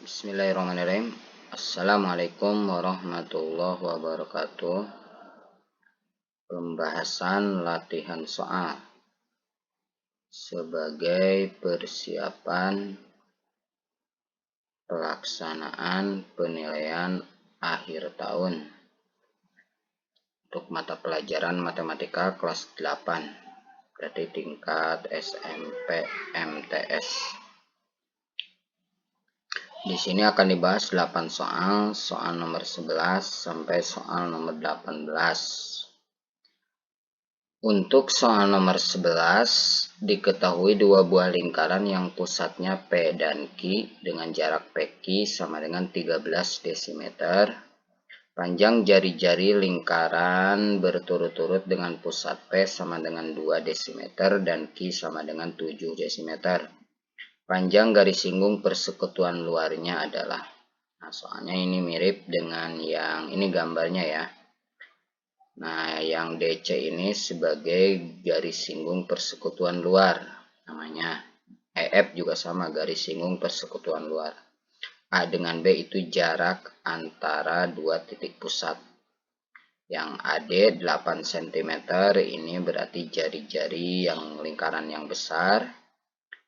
Bismillahirrahmanirrahim. Assalamualaikum warahmatullahi wabarakatuh. Pembahasan latihan soal sebagai persiapan pelaksanaan penilaian akhir tahun untuk mata pelajaran matematika kelas 8, berarti tingkat SMP MTS. Di sini akan dibahas 8 soal nomor 11 sampai soal nomor 18. Untuk soal nomor 11, diketahui dua buah lingkaran yang pusatnya P dan Q dengan jarak PQ sama dengan 13 desimeter. Panjang jari-jari lingkaran berturut-turut dengan pusat P sama dengan 2 desimeter dan Q sama dengan 7 desimeter. Panjang garis singgung persekutuan luarnya adalah. Nah, soalnya ini mirip dengan yang ini gambarnya ya. Nah, yang DC ini sebagai garis singgung persekutuan luar namanya. EF juga sama, garis singgung persekutuan luar. A dengan B itu jarak antara dua titik pusat. Yang AD 8 cm ini berarti jari-jari yang lingkaran yang besar.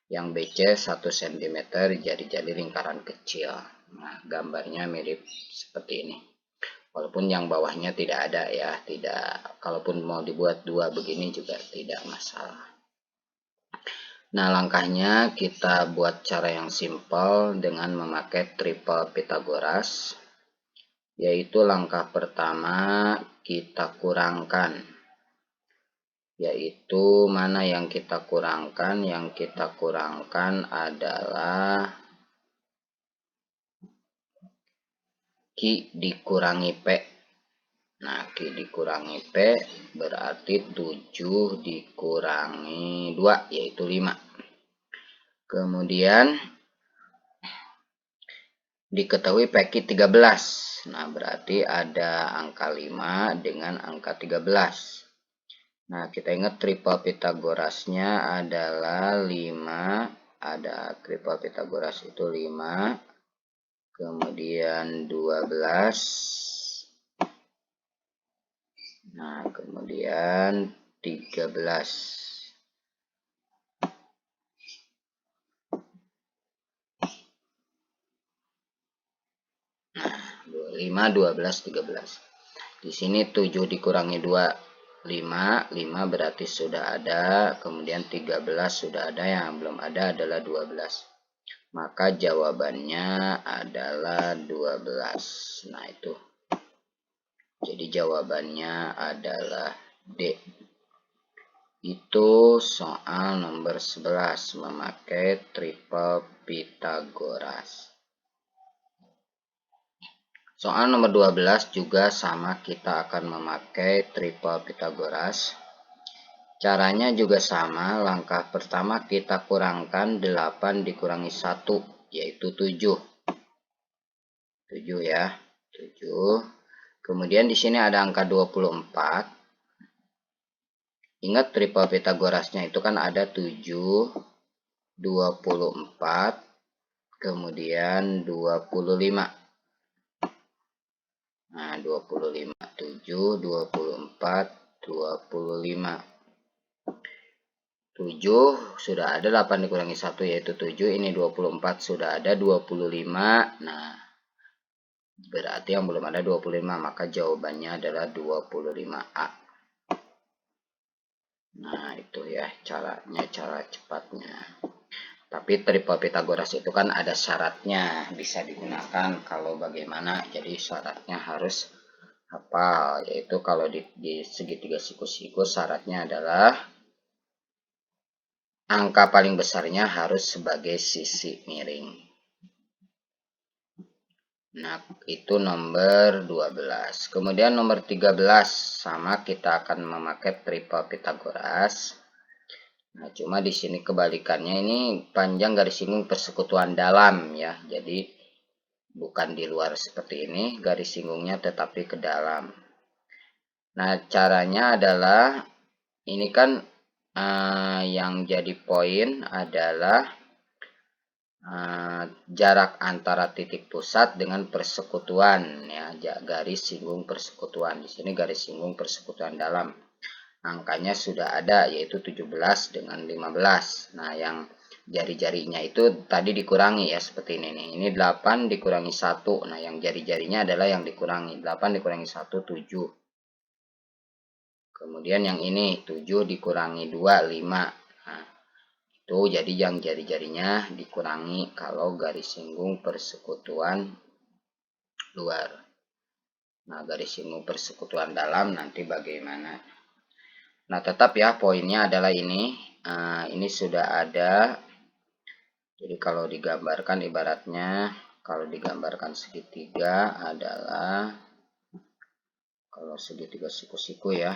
Yang BC 1 cm jari-jari lingkaran kecil. Nah, gambarnya mirip seperti ini. Walaupun yang bawahnya tidak ada ya, kalaupun mau dibuat dua begini juga tidak masalah. Nah, langkahnya kita buat cara yang simpel dengan memakai triple Pythagoras. Yaitu langkah pertama kita kurangkan. Yaitu mana yang kita kurangkan? Yang kita kurangkan adalah Q dikurangi P. Nah, Q dikurangi P berarti 7 dikurangi 2 yaitu 5. Kemudian diketahui PQ 13. Nah, berarti ada angka 5 dengan angka 13. Nah, kita ingat triple Pythagorasnya adalah 5. Ada triple Pythagoras itu 5. Kemudian 12. Nah, kemudian 13. Nah, 5, 12, 13. Di sini 7 dikurangi 2. 5 berarti sudah ada, kemudian 13 sudah ada, yang belum ada adalah 12. Maka jawabannya adalah 12. Nah, itu. Jadi jawabannya adalah D. Itu soal nomor 11 memakai triple Pythagoras. Soal nomor 12 juga sama, kita akan memakai triple Pythagoras. Caranya juga sama, langkah pertama kita kurangkan 8 dikurangi 1, yaitu 7. 7 ya, 7. Kemudian di sini ada angka 24. Ingat triple Pythagorasnya itu kan ada 7, 24, kemudian 25. Nah, 25, 7, 24, 25. 7 sudah ada, 8 dikurangi 1 yaitu 7. Ini 24 sudah ada, 25. Nah, berarti yang belum ada 25, maka jawabannya adalah 25A. Nah, itu ya caranya, cara cepatnya. Tapi triple Pythagoras itu kan ada syaratnya, bisa digunakan kalau bagaimana. Jadi syaratnya harus hafal, yaitu kalau di segitiga siku-siku syaratnya adalah angka paling besarnya harus sebagai sisi miring. Nah, itu nomor 12. Kemudian nomor 13 sama, kita akan memakai triple Pythagoras. Nah, cuma di sini kebalikannya, ini panjang garis singgung persekutuan dalam ya. Jadi bukan di luar seperti ini garis singgungnya, tetapi ke dalam. Nah, caranya adalah ini kan yang jadi poin adalah jarak antara titik pusat dengan persekutuan ya, garis singgung persekutuan. Di sini garis singgung persekutuan dalam. Angkanya sudah ada yaitu 17 dengan 15. Nah, yang jari-jarinya itu tadi dikurangi ya seperti ini nih. Ini 8 dikurangi 1. Nah, yang jari-jarinya adalah yang dikurangi. 8 dikurangi 1 7. Kemudian yang ini 7 dikurangi 2 5. Nah, itu jadi yang jari-jarinya dikurangi kalau garis singgung persekutuan luar. Nah, garis singgung persekutuan dalam nanti bagaimana? Nah, tetap ya poinnya adalah ini. Ini sudah ada. Jadi kalau digambarkan ibaratnya, kalau digambarkan segitiga adalah, kalau segitiga siku-siku ya.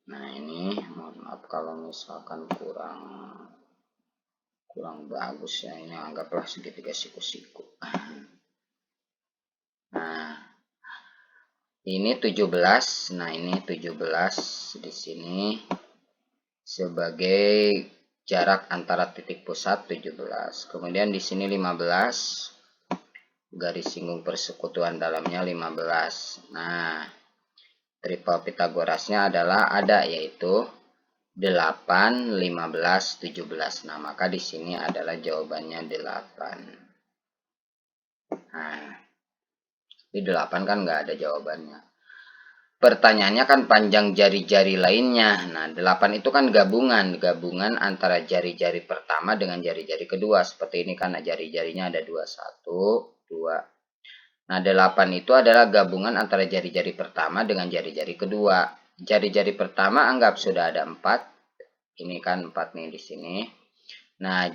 Nah, ini mohon maaf kalau misalkan kurang bagus ya, ini anggaplah segitiga siku-siku. Nah, ini 17. Nah, ini 17 di sini sebagai jarak antara titik pusat 17. Kemudian di sini 15. Garis singgung persekutuan dalamnya 15. Nah, triple Pitagorasnya adalah ada yaitu 8, 15, 17. Nah, maka di sini adalah jawabannya 8. Nah, di 8 kan nggak ada jawabannya. Pertanyaannya kan panjang jari-jari lainnya. Nah, 8 itu kan gabungan antara jari-jari pertama dengan jari-jari kedua. Seperti ini kan jari-jarinya ada 2, 1, 2. Nah, 8 itu adalah gabungan antara jari-jari pertama dengan jari-jari kedua. Jari-jari pertama anggap sudah ada 4. Ini kan 4 nih di sini. Nah,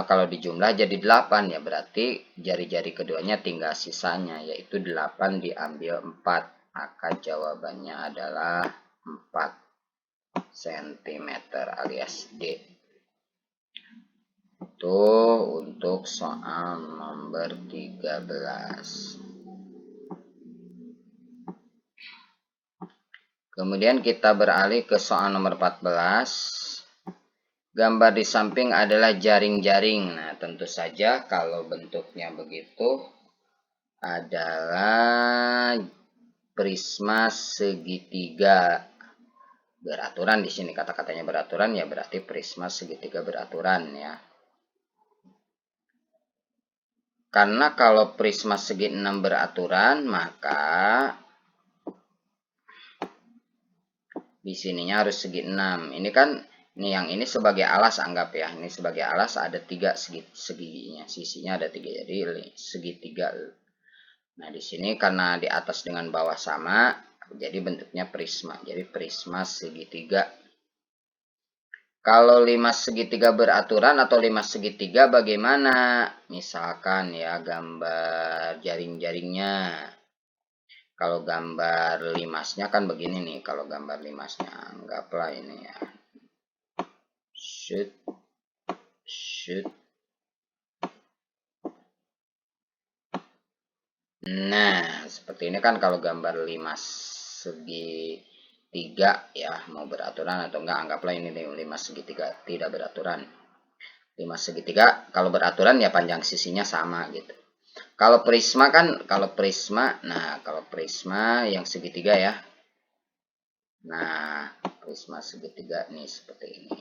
kalau dijumlah jadi 8 ya, berarti jari-jari keduanya tinggal sisanya, yaitu 8 diambil 4. Maka jawabannya adalah 4 cm alias D. Itu untuk soal nomor 13. Kemudian kita beralih ke soal nomor 14. Gambar di samping adalah jaring-jaring. Nah, tentu saja kalau bentuknya begitu adalah prisma segitiga beraturan. Di sini kata-katanya beraturan ya, berarti prisma segitiga beraturan ya. Karena kalau prisma segi 6 beraturan, maka di sininya harus segi 6. Ini kan yang ini sebagai alas anggap ya. Ini sebagai alas ada 3 seginya. Sisinya ada 3 jadi segitiga. Nah, di sini karena di atas dengan bawah sama, jadi bentuknya prisma. Jadi prisma segitiga. Kalau 5 segitiga beraturan atau 5 segitiga bagaimana? Misalkan ya gambar jaring-jaringnya. Kalau gambar limasnya kan begini nih. Kalau gambar limasnya anggaplah ini ya. Shoot. Nah, seperti ini kan kalau gambar limas segi 3 ya, mau beraturan atau enggak, anggaplah ini nih 5 segitiga tidak beraturan. 5 segitiga kalau beraturan ya panjang sisinya sama gitu. Kalau prisma kan, nah kalau prisma yang segitiga ya. Nah, prisma segitiga nih seperti ini.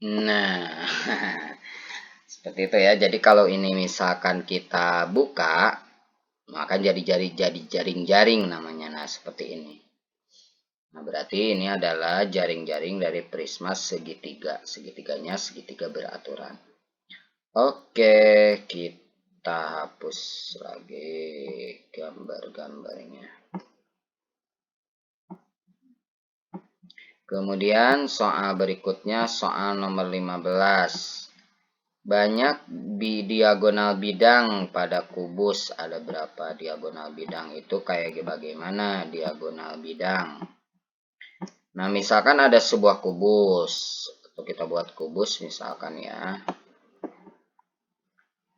Nah, seperti itu ya. Jadi kalau ini misalkan kita buka, maka jadi jaring-jaring namanya. Nah, seperti ini. Nah, berarti ini adalah jaring-jaring dari prisma segitiga. Segitiganya segitiga beraturan. Oke, kita hapus lagi gambar-gambarnya. Kemudian soal berikutnya soal nomor 15. Banyak diagonal bidang pada kubus. Ada berapa diagonal bidang itu kayak bagaimana diagonal bidang? Nah, misalkan ada sebuah kubus. Atau kita buat kubus misalkan ya.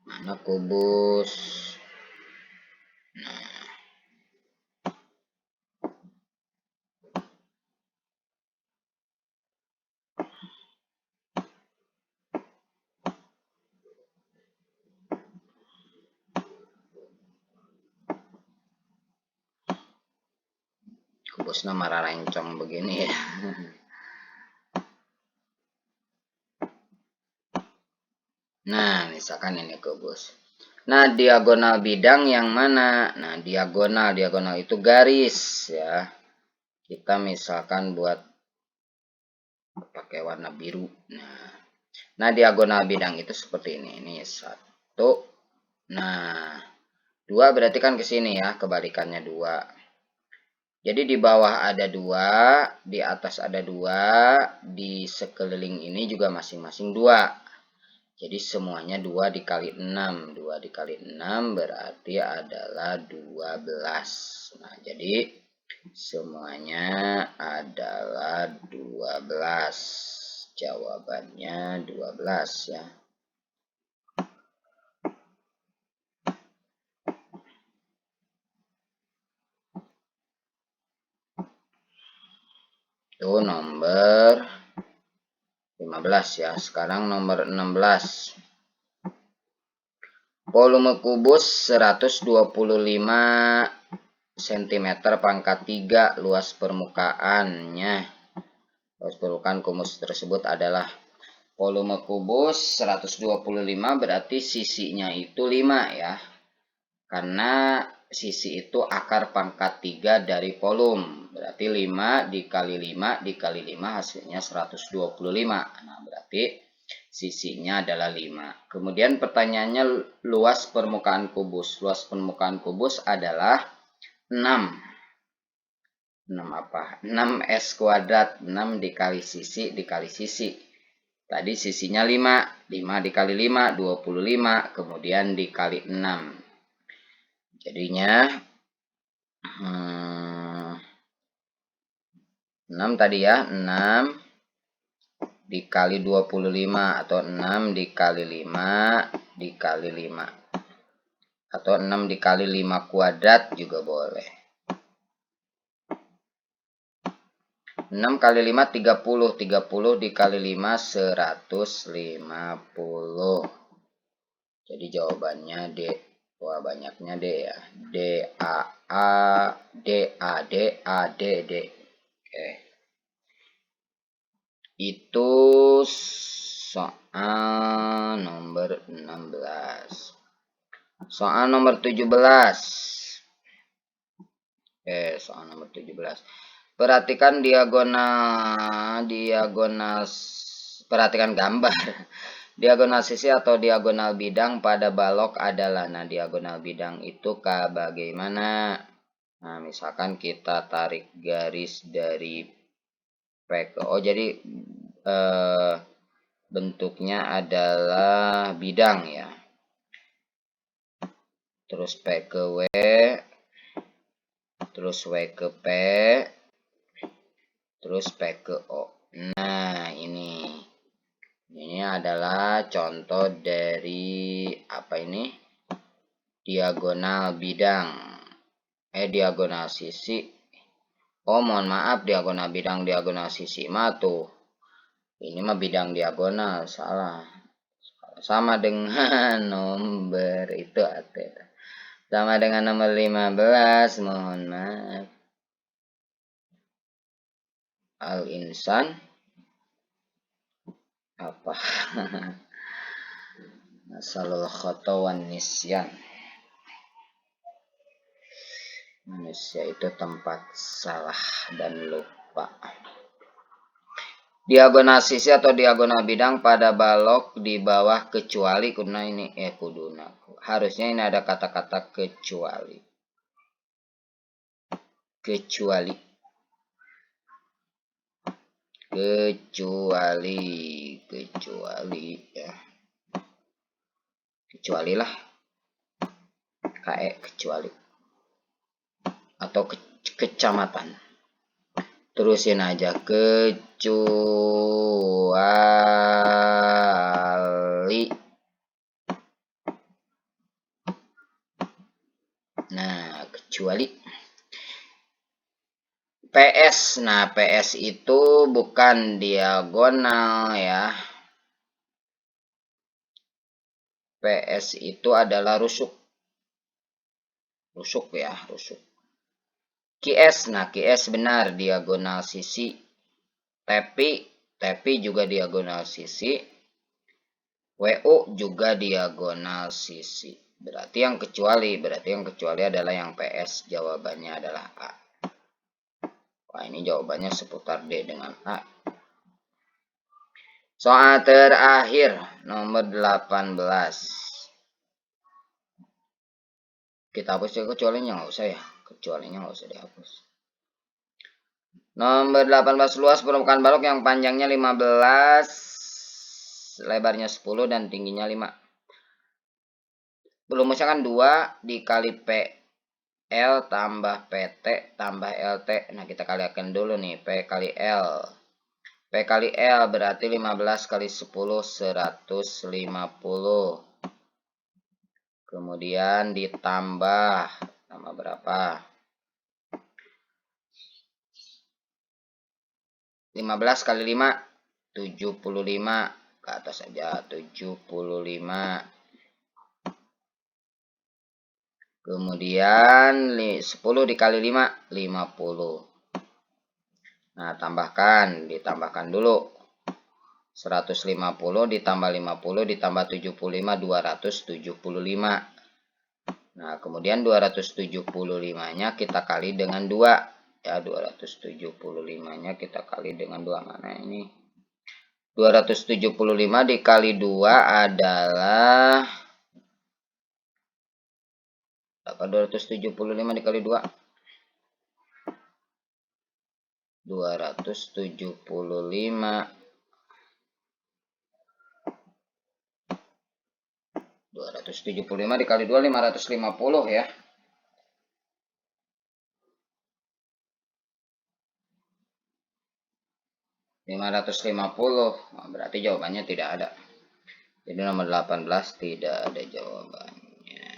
Nah, Nah, kubus. Nah, kubusnya marah rencong begini ya. Nah, misalkan ini kubus. Nah, diagonal bidang yang mana? Nah, diagonal itu garis ya. Kita misalkan buat pakai warna biru. Nah, diagonal bidang itu seperti ini. Ini 1. Nah, 2 berarti kan ke sini ya, kebalikannya 2. Jadi di bawah ada 2, di atas ada 2, di sekeliling ini juga masing-masing 2. Jadi semuanya 2 dikali 6. 2 dikali 6 berarti adalah 12. Nah, jadi semuanya adalah 12. Jawabannya 12 ya. Itu nomor 15 ya. Sekarang nomor 16. Volume kubus 125 cm pangkat 3 luas permukaannya. Luas permukaan kubus tersebut adalah volume kubus 125 berarti sisinya itu 5 ya. Karena sisi itu akar pangkat 3 dari volume. Berarti 5 dikali 5 dikali 5 hasilnya 125. Nah, berarti sisinya adalah 5. Kemudian pertanyaannya luas permukaan kubus. Luas permukaan kubus adalah 6. 6 apa? 6S kuadrat. 6 dikali sisi dikali sisi. Tadi sisinya 5. 5 dikali 5, 25. Kemudian dikali 6. Jadinya 6 tadi ya. 6 dikali 25 atau 6 dikali 5 dikali 5. Atau 6 dikali 5 kuadrat juga boleh. 6 kali 5 30. 30 dikali 5 150. Jadi jawabannya D. Wah, banyaknya D ya. D A A D A D A D D. Oke. Itu soal nomor 16. Soal nomor 17. Soal nomor 17. Perhatikan perhatikan gambar. Diagonal sisi atau diagonal bidang pada balok adalah. Nah, diagonal bidang itu bagaimana? Nah, misalkan kita tarik garis dari P ke O. Jadi bentuknya adalah bidang ya. Terus P ke W. Terus W ke P. Terus P ke O. Nah, ini adalah contoh dari apa ini? Diagonal bidang. Diagonal sisi. Oh, mohon maaf, diagonal bidang, diagonal sisi mah tuh. Ini mah bidang diagonal, salah. Sama dengan nomor itu ada. Sama dengan nomor 15, mohon maaf. Al-insan apa? Masalul khata wan nisyan. Manusia itu tempat salah dan lupa. Diagonal sisi atau diagonal bidang pada balok di bawah kecuali kuna ini kuduna. Harusnya ini ada kata-kata kecuali. Kecuali ya. Kecualilah. Kecuali. Atau kecamatan. Terusin aja kecuali kecuali PS. Nah, PS itu bukan diagonal ya. PS itu adalah rusuk. Rusuk ya, rusuk. QS, nah QS benar diagonal sisi. Tepi juga diagonal sisi. WU juga diagonal sisi. Berarti yang kecuali adalah yang PS. Jawabannya adalah A. Wah, ini jawabannya seputar D dengan A. Soal terakhir, nomor 18. Kita hapus ya kecualinya, nggak usah ya. Kecualinya nggak usah dihapus. Nomor 18, luas permukaan balok yang panjangnya 15, lebarnya 10, dan tingginya 5. Rumusnya kan 2 dikali PL tambah PT tambah LT. Nah, kita kalikan dulu nih, P kali L. P kali L berarti 15 kali 10, 150. Kemudian ditambah, tambah berapa? 15 kali 5, 75. Ke atas saja, 75. Kemudian 10 dikali 5, 50. Nah, ditambahkan dulu. 150 ditambah 50 ditambah 75, 275. Nah, kemudian 275-nya kita kali dengan 2. Ya, 275-nya kita kali dengan 2. Mana ini? 275 dikali 2 adalah apa? 275 dikali 2. 275 dikali 2, 550 ya. 550. Nah, berarti jawabannya tidak ada. Jadi nomor 18 tidak ada jawabannya.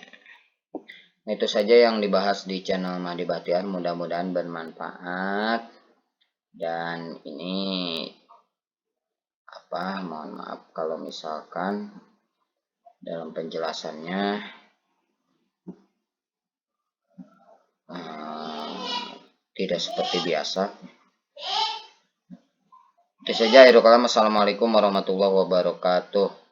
Nah, itu saja yang dibahas di channel Mahdi Bahtiar. Mudah-mudahan bermanfaat. Dan ini mohon maaf kalau misalkan dalam penjelasannya tidak seperti biasa. Itu saja. Assalamualaikum warahmatullahi wabarakatuh.